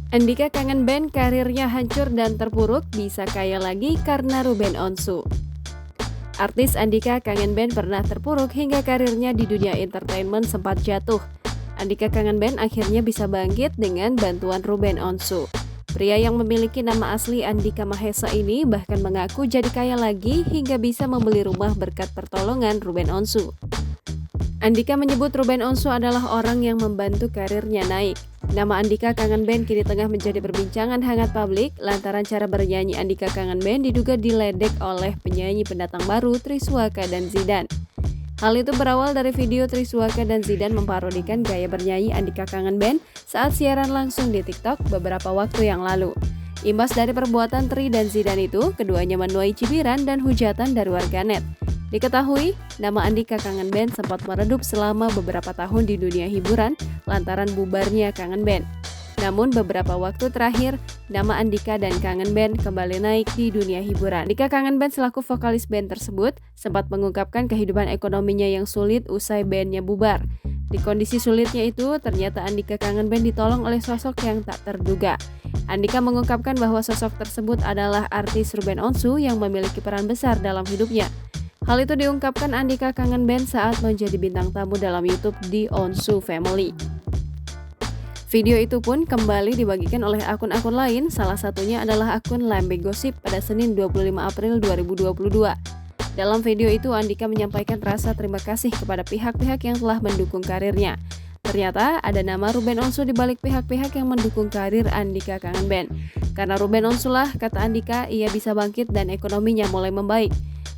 Andika Kangen Band karirnya hancur dan terpuruk, bisa kaya lagi karena Ruben Onsu. Artis Andika Kangen Band pernah terpuruk hingga karirnya di dunia entertainment sempat jatuh. Andika Kangen Band akhirnya bisa bangkit dengan bantuan Ruben Onsu. Pria yang memiliki nama asli Andika Mahesa ini bahkan mengaku jadi kaya lagi hingga bisa membeli rumah berkat pertolongan Ruben Onsu. Andika menyebut Ruben Onsu adalah orang yang membantu karirnya naik. Nama Andika Kangen Band kini tengah menjadi perbincangan hangat publik lantaran cara bernyanyi Andika Kangen Band diduga diledek oleh penyanyi pendatang baru Triswaka dan Zidan. Hal itu berawal dari video Triswaka dan Zidan memparodikan gaya bernyanyi Andika Kangen Band saat siaran langsung di TikTok beberapa waktu yang lalu. Imbas dari perbuatan Tri dan Zidan itu, keduanya menuai cibiran dan hujatan dari warganet. Diketahui, nama Andika Kangen Band sempat meredup selama beberapa tahun di dunia hiburan lantaran bubarnya Kangen Band. Namun beberapa waktu terakhir, nama Andika dan Kangen Band kembali naik di dunia hiburan. Andika Kangen Band selaku vokalis band tersebut sempat mengungkapkan kehidupan ekonominya yang sulit usai bandnya bubar. Di kondisi sulitnya itu, ternyata Andika Kangen Band ditolong oleh sosok yang tak terduga. Andika mengungkapkan bahwa sosok tersebut adalah artis Ruben Onsu yang memiliki peran besar dalam hidupnya. Hal itu diungkapkan Andika Kangen Band saat menjadi bintang tamu dalam YouTube di Onsu Family. Video itu pun kembali dibagikan oleh akun-akun lain, salah satunya adalah akun Lambe Gosip pada Senin 25 April 2022. Dalam video itu Andika menyampaikan rasa terima kasih kepada pihak-pihak yang telah mendukung karirnya. Ternyata ada nama Ruben Onsu di balik pihak-pihak yang mendukung karir Andika Kangen Band. Karena Ruben Onsu lah, kata Andika, ia bisa bangkit dan ekonominya mulai membaik.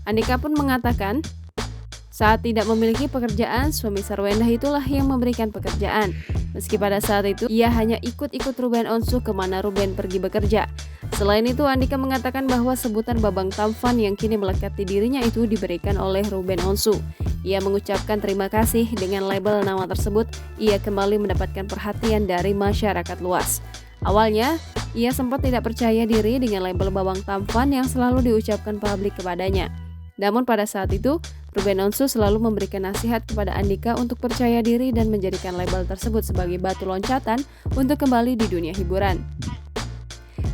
Andika pun mengatakan, saat tidak memiliki pekerjaan, suami Sarwendah itulah yang memberikan pekerjaan. Meski pada saat itu, ia hanya ikut-ikut Ruben Onsu kemana Ruben pergi bekerja. Selain itu, Andika mengatakan bahwa sebutan Babang Tampan yang kini melekat di dirinya itu diberikan oleh Ruben Onsu. Ia mengucapkan terima kasih dengan label nama tersebut, ia kembali mendapatkan perhatian dari masyarakat luas. Awalnya, ia sempat tidak percaya diri dengan label Babang Tampan yang selalu diucapkan publik kepadanya. Namun pada saat itu, Ruben Onsu selalu memberikan nasihat kepada Andika untuk percaya diri dan menjadikan label tersebut sebagai batu loncatan untuk kembali di dunia hiburan.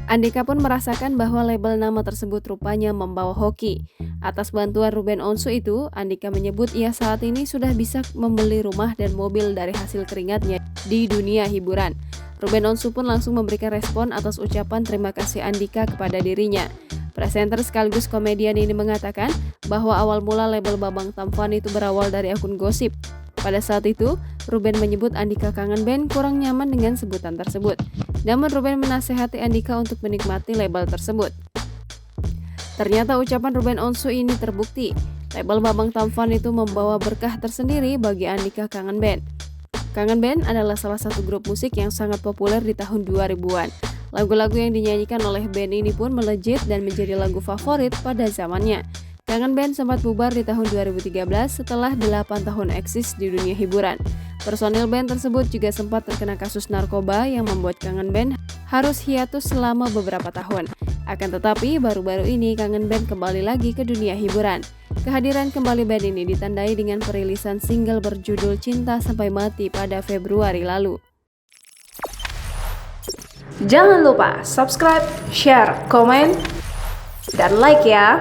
Andika pun merasakan bahwa label nama tersebut rupanya membawa hoki. Atas bantuan Ruben Onsu itu, Andika menyebut ia saat ini sudah bisa membeli rumah dan mobil dari hasil keringatnya di dunia hiburan. Ruben Onsu pun langsung memberikan respon atas ucapan terima kasih Andika kepada dirinya. Presenter sekaligus komedian ini mengatakan bahwa awal mula label Babang Tampan itu berawal dari akun gosip. Pada saat itu, Ruben menyebut Andika Kangen Band kurang nyaman dengan sebutan tersebut. Namun Ruben menasehati Andika untuk menikmati label tersebut. Ternyata ucapan Ruben Onsu ini terbukti. Label Babang Tampan itu membawa berkah tersendiri bagi Andika Kangen Band. Kangen Band adalah salah satu grup musik yang sangat populer di tahun 2000-an. Lagu-lagu yang dinyanyikan oleh band ini pun melejit dan menjadi lagu favorit pada zamannya. Kangen Band sempat bubar di tahun 2013 setelah 8 tahun eksis di dunia hiburan. Personil band tersebut juga sempat terkena kasus narkoba yang membuat Kangen Band harus hiatus selama beberapa tahun. Akan tetapi, baru-baru ini Kangen Band kembali lagi ke dunia hiburan. Kehadiran kembali band ini ditandai dengan perilisan single berjudul Cinta Sampai Mati pada Februari lalu. Jangan lupa subscribe, share, komen, dan like ya!